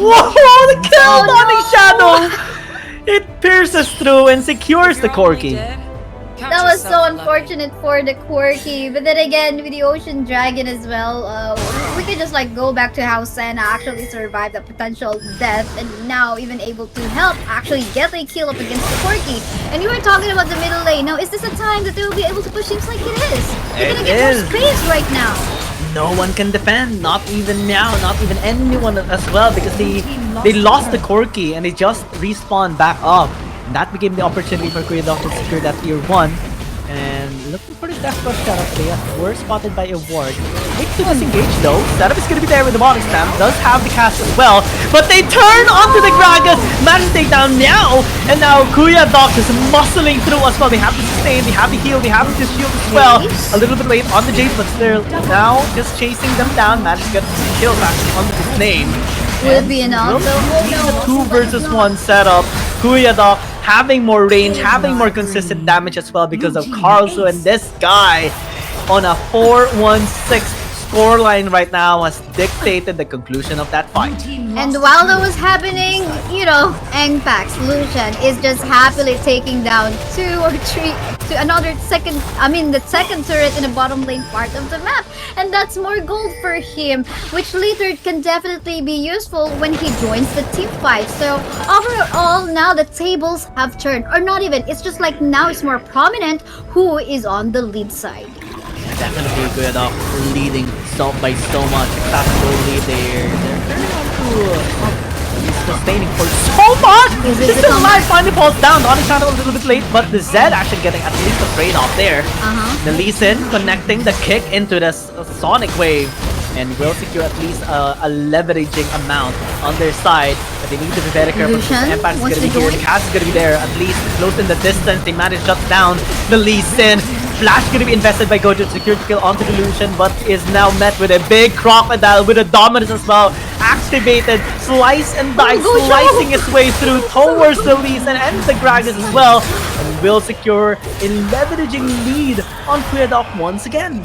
Speaker 2: Whoa, the kill!
Speaker 1: Oh,
Speaker 2: Daunting
Speaker 1: no.
Speaker 2: Shadow! It pierces through and secures the Corki.
Speaker 1: That was so unfortunate for the Quirky, but then again, with the Ocean Dragon as well, we could just like go back to how Senna actually survived the potential death and now even able to help actually get a kill up against the Quirky. And you were talking about the middle lane. Now, is this a time that they will be able to push? Seems like it is. They're
Speaker 2: It
Speaker 1: gonna get more
Speaker 2: is.
Speaker 1: space right now.
Speaker 2: No one can defend, not even now, not even anyone as well, because they lost the Corki and they just respawned back up. And that became the opportunity for Kuya Doc to secure that tier 1. And looking for the death rush setup, they were spotted by a ward. Quick to disengage though. Setup is gonna be there with the body slam. Does have the cast as well. But they turn onto the Gragas. Manage to take down now. And now Kuya Doc is muscling through as well. They have to sustain, they have to heal, they have to shield as well. A little bit late on the Jade, but still now just chasing them down. Managed to get the kills actually under his name.
Speaker 1: Will it be enough?
Speaker 2: Will
Speaker 1: Oh
Speaker 2: be
Speaker 1: no.
Speaker 2: the 2 versus 1 setup. Kuya Doc having more range, having more consistent damage as well because of Carlso, and this guy on a 4-1-6 scoreline right now has dictated the conclusion of that fight.
Speaker 1: And while that was happening, you know, Engpax Lucian is just happily taking down 2 or 3 to another second, the second turret in the bottom lane part of the map. And that's more gold for him, which later can definitely be useful when he joins the team fight. So overall, now the tables have turned, or not even, it's just like now it's more prominent who is on the lead side.
Speaker 2: Definitely Kuya Doc leading by so much. Exactly they're turning on to he's sustaining for so much.
Speaker 1: Is it
Speaker 2: This
Speaker 1: the
Speaker 2: is
Speaker 1: comeback?
Speaker 2: live finally falls down. On channel a little bit late, but the Zed actually getting at least a trade off there. The Lee Sin connecting the kick into the Sonic Wave and will secure at least a leveraging amount on their side. But they need to be very careful because
Speaker 1: Lucian
Speaker 2: Impact is
Speaker 1: wants
Speaker 2: going to be
Speaker 1: to
Speaker 2: here.
Speaker 1: join.
Speaker 2: The cast is going to be there, at least close in the distance. They managed to shut down the Lee Sin. Flash going to be invested by Gojo to secure the kill onto the Lucian, but is now met with a big crocodile with a dominance as well. Activated, slice and dice,
Speaker 1: Gojo!
Speaker 2: slicing his way through towards the Lee Sin and the Gragas as well. And will secure a leveraging lead on Kuya Doc once again.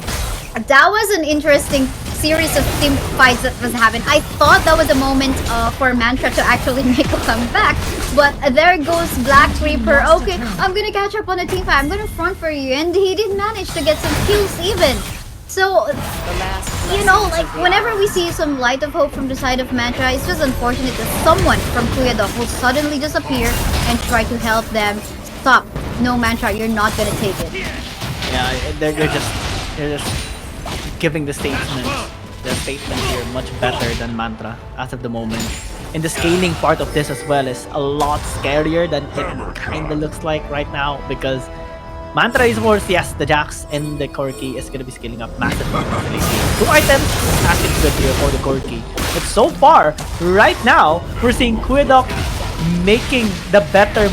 Speaker 1: That was an interesting series of team fights that was happening. I thought that was a moment for Mantra to actually make a comeback, but there goes Black Reaper. Okay, I'm gonna catch up on the team fight. I'm gonna front for you, and he did manage to get some kills even. So, you know, like whenever we see some light of hope from the side of Mantra, it's just unfortunate that someone from Kuya Doc will suddenly just appear and try to help them. Stop. No, Mantra, you're not gonna take it.
Speaker 2: Yeah, they're just giving the statement here much better than Mantra as of the moment. And the scaling part of this as well is a lot scarier than it kinda looks like right now, because Mantra is worse, yes, the Jax and the Corki is gonna be scaling up massively. 2 items, actually good here for the Corki. But so far, right now, we're seeing Kuya Doc making the better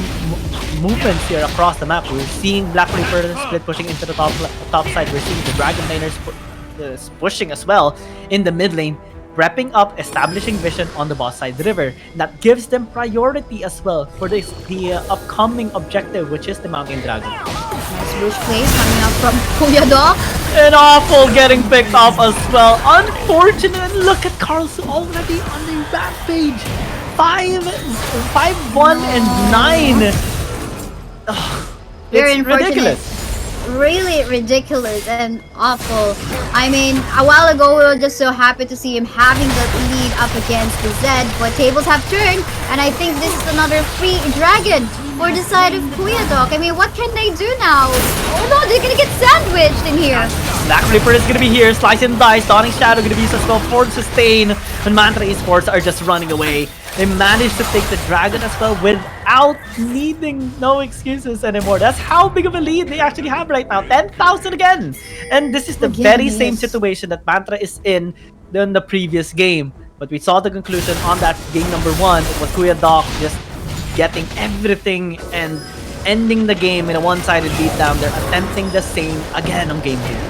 Speaker 2: movements here across the map. We're seeing Black Reaper split pushing into the top side. We're seeing the Dragon Laners pushing as well in the mid lane, prepping up, establishing vision on the boss side river. That gives them priority as well for the upcoming objective, which is the Mountain Dragon.
Speaker 1: Nice bush play coming up from Kuya Doc.
Speaker 2: And awful getting picked up as well. Unfortunate. Look at Carlson already on the rampage. 5-1 and 9. Ugh,
Speaker 1: Very
Speaker 2: it's
Speaker 1: unfortunate.
Speaker 2: ridiculous.
Speaker 1: Really ridiculous and awful. I mean, a while ago we were just so happy to see him having the lead up against the Zed, but tables have turned, and I think this is another free dragon for the side of Kuya Doc. I mean, what can they do now? Oh no, they're gonna get sandwiched in here.
Speaker 2: Black Reaper is gonna be here, slice and dice, Dawning Shadow gonna be used as well for sustain, and Mantra Esports are just running away. They managed to take the dragon as well without needing no excuses anymore. That's how big of a lead they actually have right now. 10,000 again! And this is the very same situation that Mantra is in the previous game. But we saw the conclusion on that game number 1. It was Kuya Doc just getting everything and ending the game in a one-sided beatdown. They're attempting the same again on game here.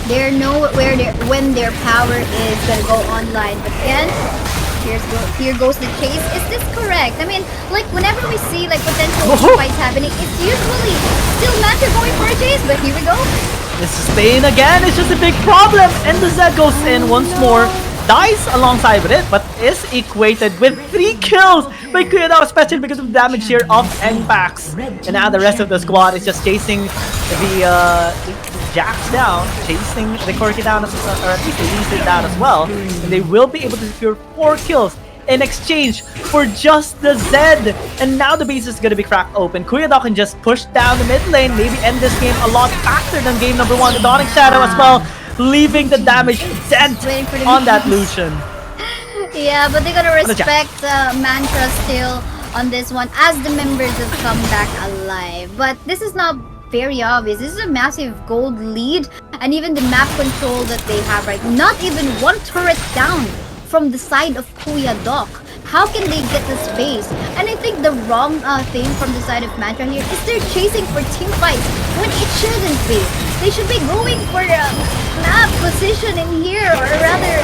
Speaker 1: They know where when their power is gonna go online. But again, here goes the chase. Is this correct? I mean, like whenever we see like potential fights happening, it's usually still Manta going for a chase. But here we go.
Speaker 2: The sustain again is just a big problem, and the Z goes in once more. Dies alongside with it, but is equated with 3 kills by Kuya, especially because of the damage here of N-Pax. And now the rest of the squad is just chasing the Jacks down, chasing the Corki down, or at least the Leeson down as well. And they will be able to secure 4 kills in exchange for just the Z. And now the base is going to be cracked open. Kuya can just push down the mid lane, maybe end this game a lot faster than game number 1. The Dawning Shadow as well, leaving the damage dent on that Lucian.
Speaker 1: Yeah, but they're gonna respect Mantra still on this one as the members have come back alive. But this is not very obvious. This is a massive gold lead, and even the map control that they have right, not even one turret down from the side of Kuya. How can they get the space? And I think the wrong thing from the side of Mantra here is they're chasing for team fights when it shouldn't be. They should be going for a map position in here, or rather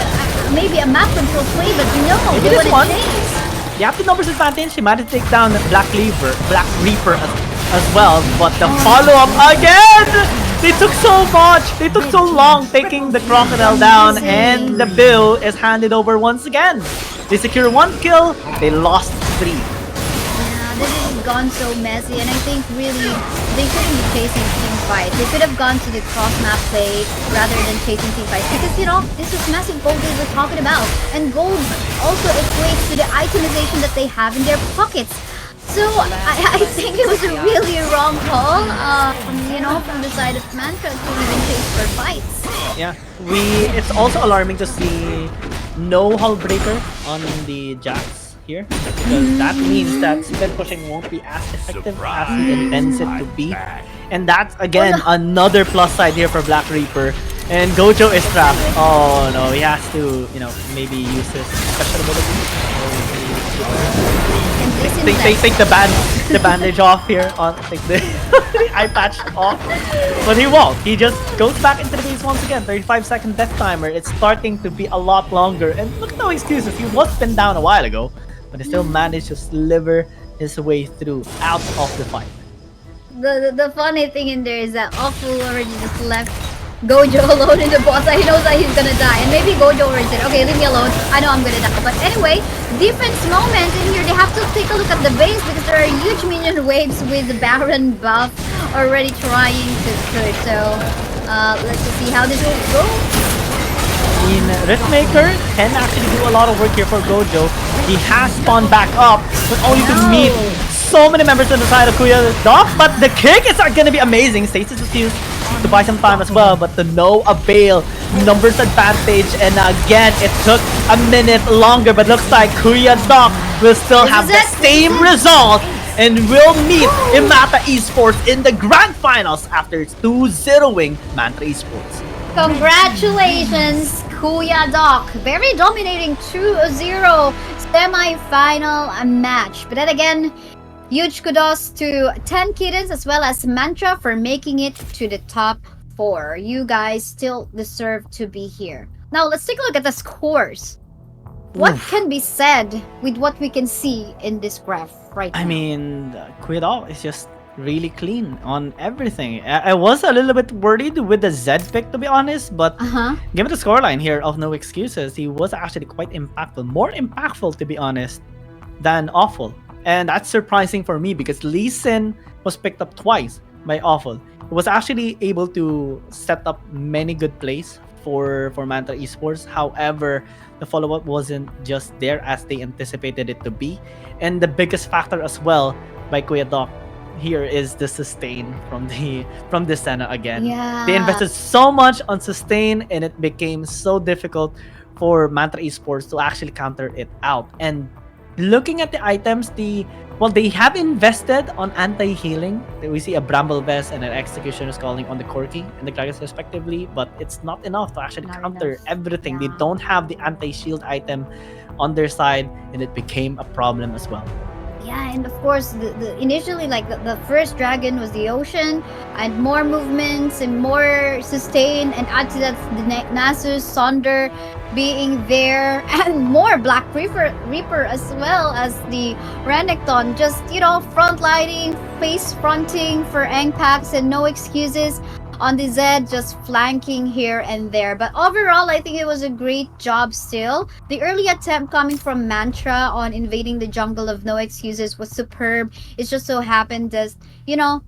Speaker 1: maybe a map control play, but no, they want to chase.
Speaker 2: You have the numbers advantage. He managed to take down the Black Reaper as well, but the follow-up again! They took so much! They took so long taking the Crocodile down, and the bill is handed over once again. They secure 1 kill, they lost 3.
Speaker 1: Yeah, this has gone so messy, and I think really they shouldn't be chasing team fights. They could have gone to the cross-map play rather than chasing team fights, because you know, this is massive gold that we're talking about, and gold also equates to the itemization that they have in their pockets. So I think it was a really wrong call, you know, from the side of Mantra to even chase for fights.
Speaker 2: Yeah, it's also alarming to see no hull breaker on the Jacks here, because that means that spin pushing won't be as effective as he intends it to be. And that's again another plus side here for Black Reaper. And Gojo is trapped. Oh no, he has to, you know, maybe use his special ability. Take the bandage off here, on take the eye patch off, but he won't. He just goes back into the base once again. 35-second death timer. It's starting to be a lot longer, and look, no excuses. He was pinned down a while ago, but he still managed to sliver his way through out of the fight.
Speaker 1: The funny thing in there is that Awful already just left Gojo alone in the boss. He knows that he's gonna die, and maybe Gojo already said, okay, leave me alone, I know I'm gonna die. But anyway, defense moment in here. They have to take a look at the base because there are huge minion waves with the Baron buff already trying to push. So let's just see how this will go.
Speaker 2: Riftmaker can actually do a lot of work here for Gojo. He has spawned back up, but only to meet so many members on the side of Kuya Doc. But the kick is gonna be amazing. Stasis is used to buy some time as well, but the no avail. Numbers advantage, and again it took a minute longer, but looks like Kuya Doc will still have the same result and will meet Imata Esports in the grand finals after 2-0ing Mantra Esports.
Speaker 1: Congratulations, Kuya Doc. Very dominating 2-0 semi-final match. But then again, huge kudos to 10 Kittens as well as Mantra for making it to the top 4. You guys still deserve to be here. Now let's take a look at the scores. What can be said with what we can see in this graph right now?
Speaker 2: I mean, Kuya is just really clean on everything. I was a little bit worried with the Z pick, to be honest, but given the scoreline here of no excuses, he was actually quite impactful. More impactful, to be honest, than Awful. And that's surprising for me because Lee Sin was picked up twice by Awful. He was actually able to set up many good plays for Mantra Esports. However, the follow-up wasn't just there as they anticipated it to be. And the biggest factor as well by Kuya Doc here is the sustain from the Senna again.
Speaker 1: Yeah.
Speaker 2: They invested so much on sustain, and it became so difficult for Mantra Esports to actually counter it out. And looking at the items, they have invested on anti-healing. We see a Bramble Vest and an Executioner's Calling on the Corki and the Gragas respectively, but it's not enough to actually counter everything.
Speaker 1: Yeah.
Speaker 2: They don't have the anti-shield item on their side, and it became a problem as well.
Speaker 1: Yeah, and of course, the initially like the first dragon was the ocean, and more movements and more sustain, and add to that the Nasus, Sonder being there, and more Black Reaper as well as the Renekton. Just front lighting, face fronting for Engpacks, and no excuses on the Z, just flanking here and there. But overall, I think it was a great job still. The early attempt coming from Mantra on invading the jungle of no excuses was superb. It just so happened that,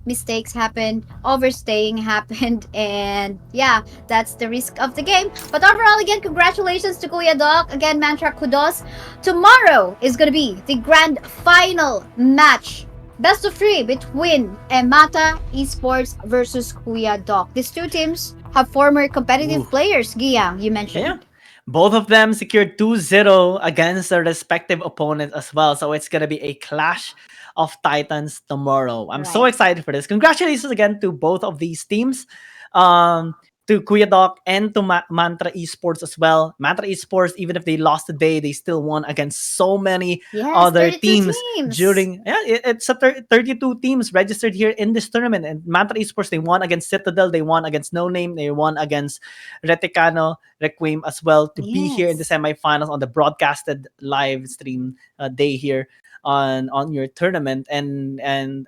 Speaker 1: mistakes happened, overstaying happened, and yeah, that's the risk of the game. But overall, again, congratulations to Kuya Doc. Again, Mantra kudos. Tomorrow is going to be the grand final match, best of three between Emata Esports versus Kuya Doc. These two teams have former competitive
Speaker 2: Ooh.
Speaker 1: players, Guiang, you
Speaker 2: Yeah.
Speaker 1: mentioned.
Speaker 2: Both of them secured 2-0 against their respective opponents as well. So it's going to be a clash of titans tomorrow. I'm so
Speaker 1: Right.
Speaker 2: excited for this. Congratulations again to both of these teams. Um, to Kuya Doc and to Mantra Esports as well. Mantra Esports, even if they lost today, they still won against so many
Speaker 1: Yes,
Speaker 2: other
Speaker 1: 32
Speaker 2: teams
Speaker 1: teams.
Speaker 2: during. Yeah, it's 32 teams registered here in this tournament. And Mantra Esports, they won against Citadel, they won against No Name, they won against Reticano, Requiem as well to be here in the
Speaker 1: Yes.
Speaker 2: semifinals on the broadcasted live stream day here on your tournament, and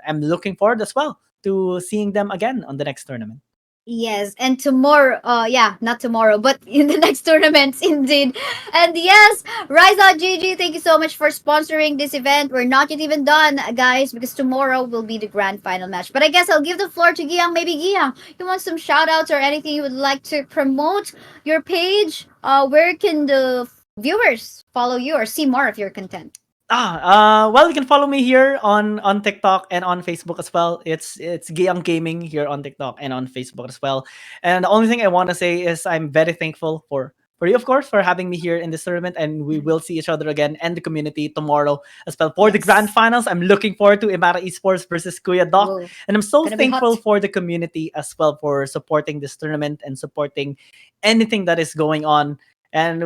Speaker 2: I'm looking forward as well to seeing them again on the next tournament.
Speaker 1: Yes, and tomorrow, yeah, not tomorrow, but in the next tournaments, indeed. And yes, Rise.GG, thank you so much for sponsoring this event. We're not yet even done, guys, because tomorrow will be the grand final match. But I guess I'll give the floor to Giang. Maybe Giang, you want some shout outs or anything you would like to promote your page? Where can the viewers follow you or see more of your content?
Speaker 2: Well, you can follow me here on TikTok and on Facebook as well. It's Guiang Gaming here on TikTok and on Facebook as well. And the only thing I want to say is I'm very thankful for you, of course, for having me here in this tournament, and we will see each other again and the community tomorrow as well for the grand
Speaker 1: Yes.
Speaker 2: finals. I'm looking forward to Imara Esports versus Kuya Doc,
Speaker 1: Whoa.
Speaker 2: and I'm so
Speaker 1: Gonna be
Speaker 2: thankful
Speaker 1: hot.
Speaker 2: for the community as well for supporting this tournament and supporting anything that is going on. And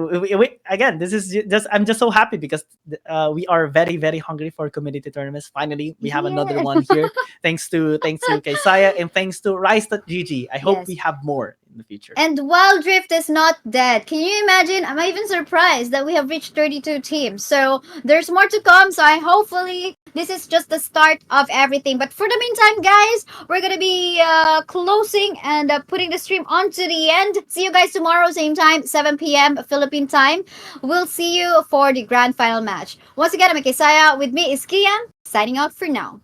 Speaker 2: again, this is just I'm just so happy because we are very very hungry for community tournaments. Finally, we have another
Speaker 1: Yeah.
Speaker 2: one here. Thanks to Kaisaya and thanks to Rise.GG. I hope
Speaker 1: Yes.
Speaker 2: we have more in the future.
Speaker 1: And Wild Drift is not dead. Can you imagine? I'm even surprised that we have reached 32 teams. So there's more to come. So I hopefully this is just the start of everything. But for the meantime, guys, we're gonna be closing and putting the stream on to the end. See you guys tomorrow, same time, 7 p.m. Philippine time. We'll see you for the grand final match. Once again, I'm Kaisaya. With me is Kian. Signing out for now.